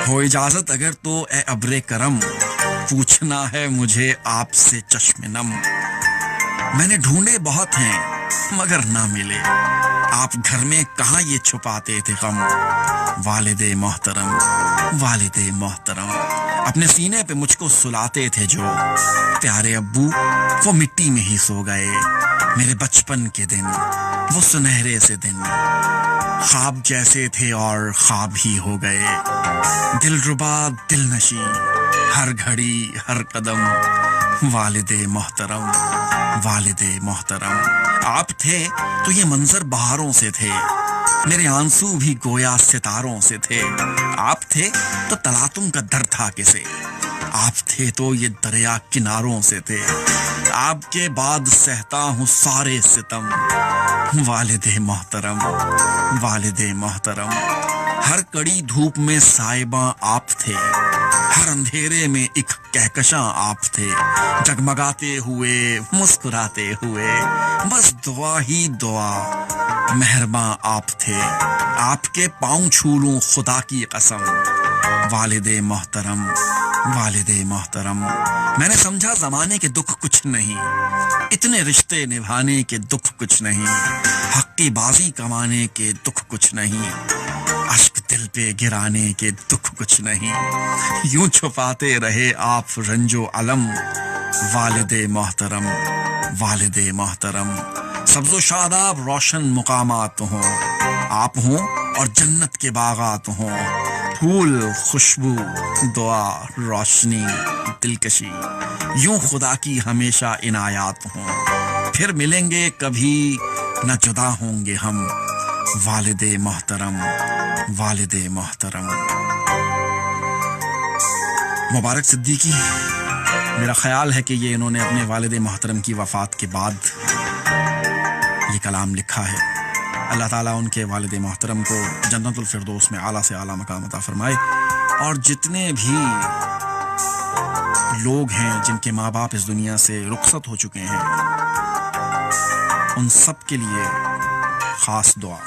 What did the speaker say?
ہو اجازت اگر تو اے ابر کرم، پوچھنا ہے مجھے آپ سے چشم نم۔ میں نے ڈھونڈے بہت ہیں مگر نہ ملے، آپ گھر میں کہاں یہ چھپاتے تھے غم۔ والد محترم، والد محترم، اپنے سینے پہ مجھ کو سلاتے تھے جو پیارے ابو، وہ مٹی میں ہی سو گئے۔ میرے بچپن کے دن، وہ سنہرے سے دن، خواب جیسے تھے اور خواب ہی ہو گئے۔ دل ربا دل نشی ہر گھڑی ہر قدم، والد محترم، والد محترم۔ آپ تھے تو یہ منظر بہاروں سے تھے، میرے آنسو بھی گویا ستاروں سے تھے۔ آپ تھے تو تلاتم کا در تھا کسے، آپ تھے تو یہ دریا کناروں سے تھے۔ آپ کے بعد سہتا ہوں سارے ستم، والد محترم، والد محترم۔ ہر کڑی دھوپ میں سائباں آپ تھے، ہر اندھیرے میں ایک کہکشاں آپ تھے۔ جگمگاتے ہوئے مسکراتے ہوئے بس دعا ہی دعا، مہرباں آپ تھے۔ آپ کے پاؤں چھو لوں خدا کی قسم، والد محترم، والد محترم۔ میں نے سمجھا زمانے کے دکھ کچھ نہیں، اتنے رشتے نبھانے کے دکھ کچھ نہیں، حق کی بازی کمانے کے دکھ کچھ نہیں، اشک دل پہ گرانے کے دکھ کچھ نہیں۔ یوں چھپاتے رہے آپ رنج و علم، والد محترم، والد محترم۔ سبز و شاداب روشن مقامات ہوں آپ ہوں، اور جنت کے باغات ہوں، پھول خوشبو دعا روشنی دلکشی، یوں خدا کی ہمیشہ عنایات ہوں۔ پھر ملیں گے کبھی نہ جدا ہوں گے ہم، والد محترم، والد محترم۔ مبارک صدیقی، میرا خیال ہے کہ یہ انہوں نے اپنے والد محترم کی وفات کے بعد یہ کلام لکھا ہے۔ اللہ تعالیٰ ان کے والد محترم کو جنت الفردوس میں اعلیٰ سے اعلیٰ مقام عطا فرمائے، اور جتنے بھی لوگ ہیں جن کے ماں باپ اس دنیا سے رخصت ہو چکے ہیں، ان سب کے لیے خاص دعا۔